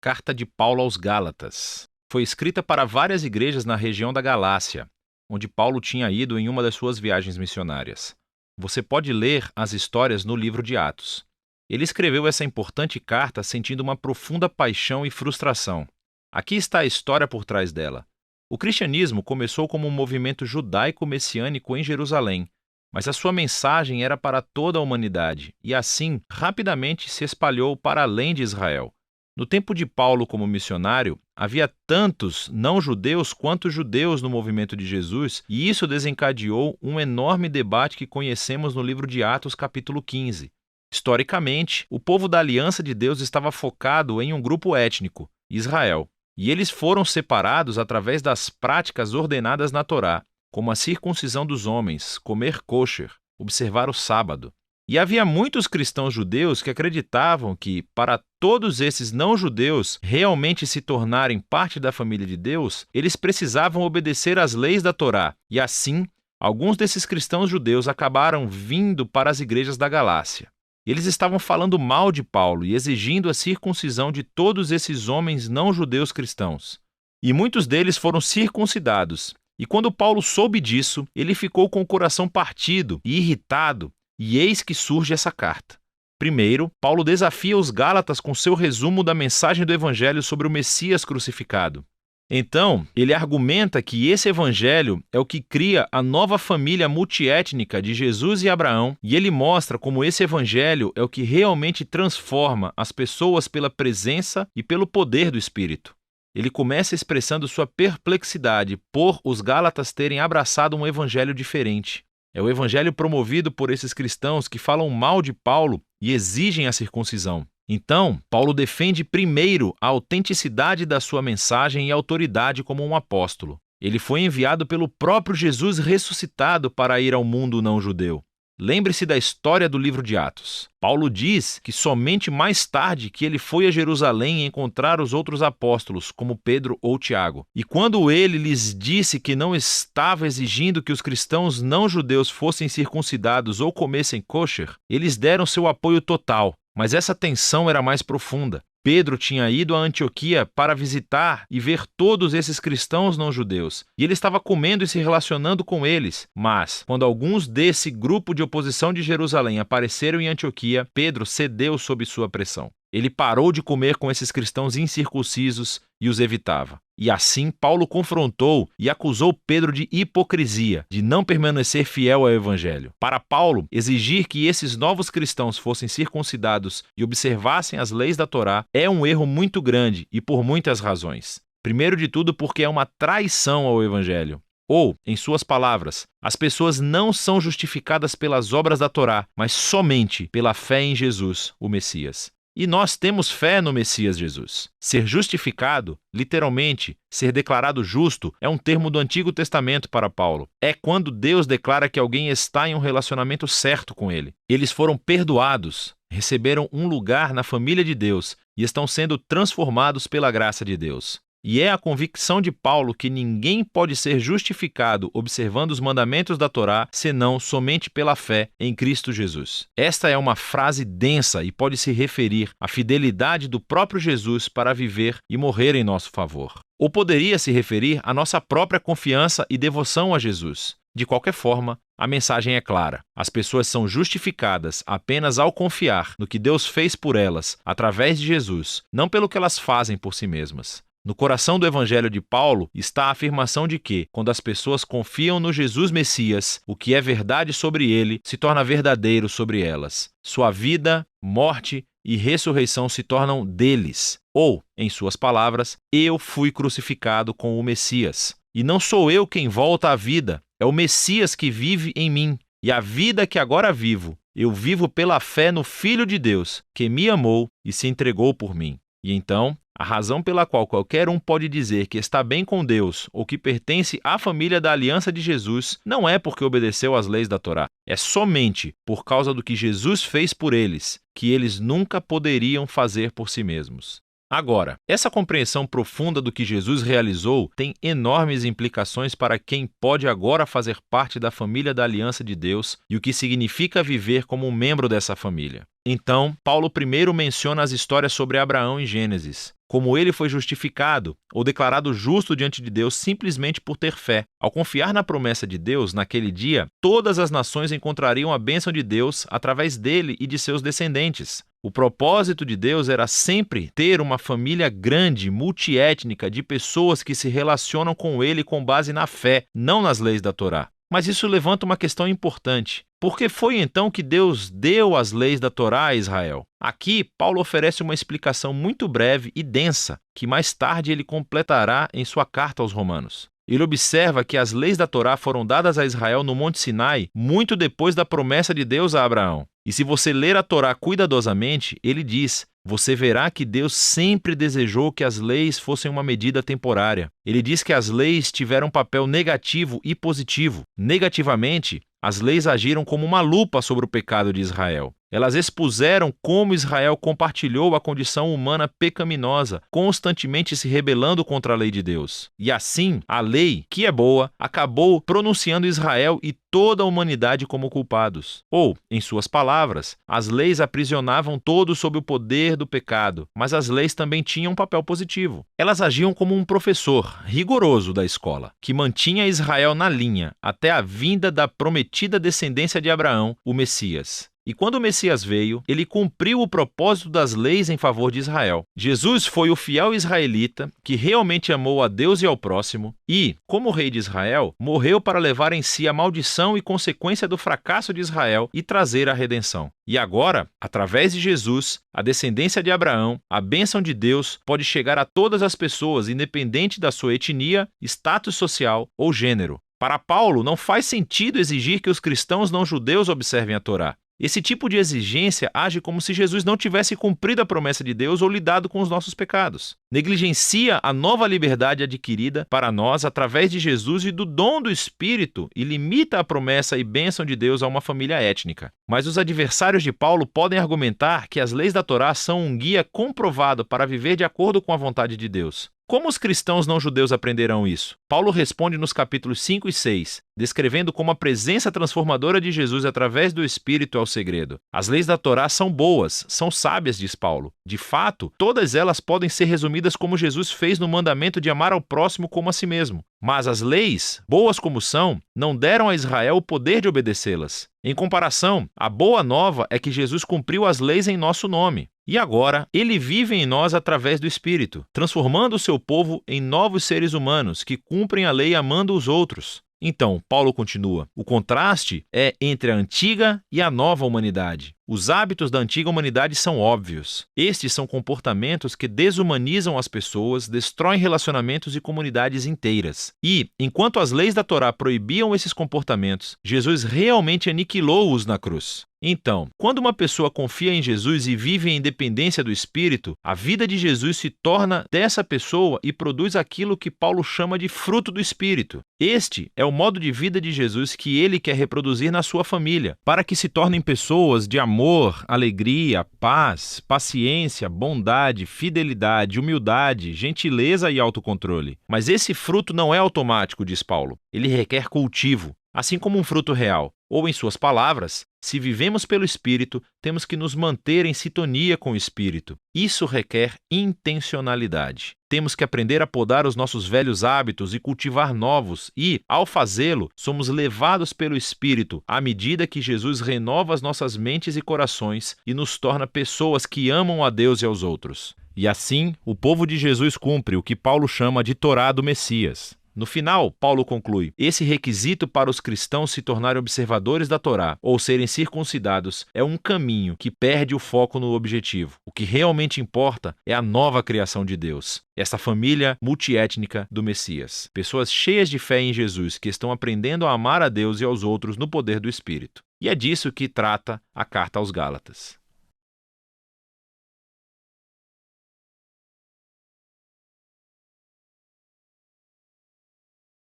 Carta de Paulo aos Gálatas. Foi escrita para várias igrejas na região da Galácia, onde Paulo tinha ido em uma das suas viagens missionárias. Você pode ler as histórias no livro de Atos. Ele escreveu essa importante carta sentindo uma profunda paixão e frustração. Aqui está a história por trás dela. O cristianismo começou como um movimento judaico-messiânico em Jerusalém, mas a sua mensagem era para toda a humanidade e, assim, rapidamente se espalhou para além de Israel. No tempo de Paulo como missionário, havia tantos não-judeus quanto judeus no movimento de Jesus, e isso desencadeou um enorme debate que conhecemos no livro de Atos, capítulo 15. Historicamente, o povo da Aliança de Deus estava focado em um grupo étnico, Israel, e eles foram separados através das práticas ordenadas na Torá, como a circuncisão dos homens, comer kosher, observar o sábado. E havia muitos cristãos judeus que acreditavam que, para todos esses não-judeus realmente se tornarem parte da família de Deus, eles precisavam obedecer às leis da Torá. E assim, alguns desses cristãos judeus acabaram vindo para as igrejas da Galácia. Eles estavam falando mal de Paulo e exigindo a circuncisão de todos esses homens não-judeus cristãos. E muitos deles foram circuncidados. E quando Paulo soube disso, ele ficou com o coração partido e irritado. E eis que surge essa carta. Primeiro, Paulo desafia os Gálatas com seu resumo da mensagem do Evangelho sobre o Messias crucificado. Então, ele argumenta que esse Evangelho é o que cria a nova família multiétnica de Jesus e Abraão, e ele mostra como esse Evangelho é o que realmente transforma as pessoas pela presença e pelo poder do Espírito. Ele começa expressando sua perplexidade por os Gálatas terem abraçado um Evangelho diferente. É o evangelho promovido por esses cristãos que falam mal de Paulo e exigem a circuncisão. Então, Paulo defende primeiro a autenticidade da sua mensagem e autoridade como um apóstolo. Ele foi enviado pelo próprio Jesus ressuscitado para ir ao mundo não-judeu. Lembre-se da história do livro de Atos. Paulo diz que somente mais tarde que ele foi a Jerusalém encontrar os outros apóstolos, como Pedro ou Tiago. E quando ele lhes disse que não estava exigindo que os cristãos não-judeus fossem circuncidados ou comessem kosher, eles deram seu apoio total. Mas essa tensão era mais profunda. Pedro tinha ido a Antioquia para visitar e ver todos esses cristãos não-judeus, e ele estava comendo e se relacionando com eles. Mas, quando alguns desse grupo de oposição de Jerusalém apareceram em Antioquia, Pedro cedeu sob sua pressão. Ele parou de comer com esses cristãos incircuncisos e os evitava. E assim, Paulo confrontou e acusou Pedro de hipocrisia, de não permanecer fiel ao Evangelho. Para Paulo, exigir que esses novos cristãos fossem circuncidados e observassem as leis da Torá é um erro muito grande e por muitas razões. Primeiro de tudo, porque é uma traição ao Evangelho. Ou, em suas palavras, as pessoas não são justificadas pelas obras da Torá, mas somente pela fé em Jesus, o Messias. E nós temos fé no Messias Jesus. Ser justificado, literalmente, ser declarado justo, é um termo do Antigo Testamento para Paulo. É quando Deus declara que alguém está em um relacionamento certo com ele. Eles foram perdoados, receberam um lugar na família de Deus e estão sendo transformados pela graça de Deus. E é a convicção de Paulo que ninguém pode ser justificado observando os mandamentos da Torá, senão somente pela fé em Cristo Jesus. Esta é uma frase densa e pode se referir à fidelidade do próprio Jesus para viver e morrer em nosso favor. Ou poderia se referir à nossa própria confiança e devoção a Jesus. De qualquer forma, a mensagem é clara. As pessoas são justificadas apenas ao confiar no que Deus fez por elas, através de Jesus, não pelo que elas fazem por si mesmas. No coração do Evangelho de Paulo está a afirmação de que, quando as pessoas confiam no Jesus Messias, o que é verdade sobre ele se torna verdadeiro sobre elas. Sua vida, morte e ressurreição se tornam deles. Ou, em suas palavras, eu fui crucificado com o Messias. E não sou eu quem volta à vida, é o Messias que vive em mim. E a vida que agora vivo, eu vivo pela fé no Filho de Deus, que me amou e se entregou por mim. E então, a razão pela qual qualquer um pode dizer que está bem com Deus ou que pertence à família da aliança de Jesus não é porque obedeceu às leis da Torá. É somente por causa do que Jesus fez por eles, que eles nunca poderiam fazer por si mesmos. Agora, essa compreensão profunda do que Jesus realizou tem enormes implicações para quem pode agora fazer parte da família da aliança de Deus e o que significa viver como um membro dessa família. Então, Paulo primeiro menciona as histórias sobre Abraão em Gênesis, como ele foi justificado ou declarado justo diante de Deus simplesmente por ter fé. Ao confiar na promessa de Deus, naquele dia, todas as nações encontrariam a bênção de Deus através dele e de seus descendentes. O propósito de Deus era sempre ter uma família grande, multiétnica, de pessoas que se relacionam com ele com base na fé, não nas leis da Torá. Mas isso levanta uma questão importante. Por que foi então que Deus deu as leis da Torá a Israel? Aqui, Paulo oferece uma explicação muito breve e densa, que mais tarde ele completará em sua carta aos Romanos. Ele observa que as leis da Torá foram dadas a Israel no Monte Sinai muito depois da promessa de Deus a Abraão. E se você ler a Torá cuidadosamente, ele diz: você verá que Deus sempre desejou que as leis fossem uma medida temporária. Ele diz que as leis tiveram um papel negativo e positivo. Negativamente, as leis agiram como uma lupa sobre o pecado de Israel. Elas expuseram como Israel compartilhou a condição humana pecaminosa, constantemente se rebelando contra a lei de Deus. E assim, a lei, que é boa, acabou pronunciando Israel e toda a humanidade como culpados. Ou, em suas palavras, as leis aprisionavam todos sob o poder do pecado, mas as leis também tinham um papel positivo. Elas agiam como um professor rigoroso da escola, que mantinha Israel na linha até a vinda da prometida descendência de Abraão, o Messias. E quando o Messias veio, ele cumpriu o propósito das leis em favor de Israel. Jesus foi o fiel israelita que realmente amou a Deus e ao próximo e, como rei de Israel, morreu para levar em si a maldição e consequência do fracasso de Israel e trazer a redenção. E agora, através de Jesus, a descendência de Abraão, a bênção de Deus pode chegar a todas as pessoas, independente da sua etnia, status social ou gênero. Para Paulo, não faz sentido exigir que os cristãos não judeus observem a Torá. Esse tipo de exigência age como se Jesus não tivesse cumprido a promessa de Deus ou lidado com os nossos pecados. Negligencia a nova liberdade adquirida para nós através de Jesus e do dom do Espírito e limita a promessa e bênção de Deus a uma família étnica. Mas os adversários de Paulo podem argumentar que as leis da Torá são um guia comprovado para viver de acordo com a vontade de Deus. Como os cristãos não-judeus aprenderão isso? Paulo responde nos capítulos 5 e 6, descrevendo como a presença transformadora de Jesus através do Espírito é o segredo. As leis da Torá são boas, são sábias, diz Paulo. De fato, todas elas podem ser resumidas como Jesus fez no mandamento de amar ao próximo como a si mesmo. Mas as leis, boas como são, não deram a Israel o poder de obedecê-las. Em comparação, a boa nova é que Jesus cumpriu as leis em nosso nome. E agora, ele vive em nós através do Espírito, transformando o seu povo em novos seres humanos que cumprem a lei amando os outros. Então, Paulo continua, o contraste é entre a antiga e a nova humanidade. Os hábitos da antiga humanidade são óbvios. Estes são comportamentos que desumanizam as pessoas, destroem relacionamentos e comunidades inteiras. E, enquanto as leis da Torá proibiam esses comportamentos, Jesus realmente aniquilou-os na cruz. Então, quando uma pessoa confia em Jesus e vive em independência do Espírito, a vida de Jesus se torna dessa pessoa e produz aquilo que Paulo chama de fruto do Espírito. Este é o modo de vida de Jesus que ele quer reproduzir na sua família, para que se tornem pessoas de amor, alegria, paz, paciência, bondade, fidelidade, humildade, gentileza e autocontrole. Mas esse fruto não é automático, diz Paulo. Ele requer cultivo, assim como um fruto real. Ou, em suas palavras, se vivemos pelo Espírito, temos que nos manter em sintonia com o Espírito. Isso requer intencionalidade. Temos que aprender a podar os nossos velhos hábitos e cultivar novos e, ao fazê-lo, somos levados pelo Espírito à medida que Jesus renova as nossas mentes e corações e nos torna pessoas que amam a Deus e aos outros. E assim, o povo de Jesus cumpre o que Paulo chama de Torá do Messias. No final, Paulo conclui, esse requisito para os cristãos se tornarem observadores da Torá ou serem circuncidados é um caminho que perde o foco no objetivo. O que realmente importa é a nova criação de Deus, essa família multiétnica do Messias. Pessoas cheias de fé em Jesus que estão aprendendo a amar a Deus e aos outros no poder do Espírito. E é disso que trata a carta aos Gálatas.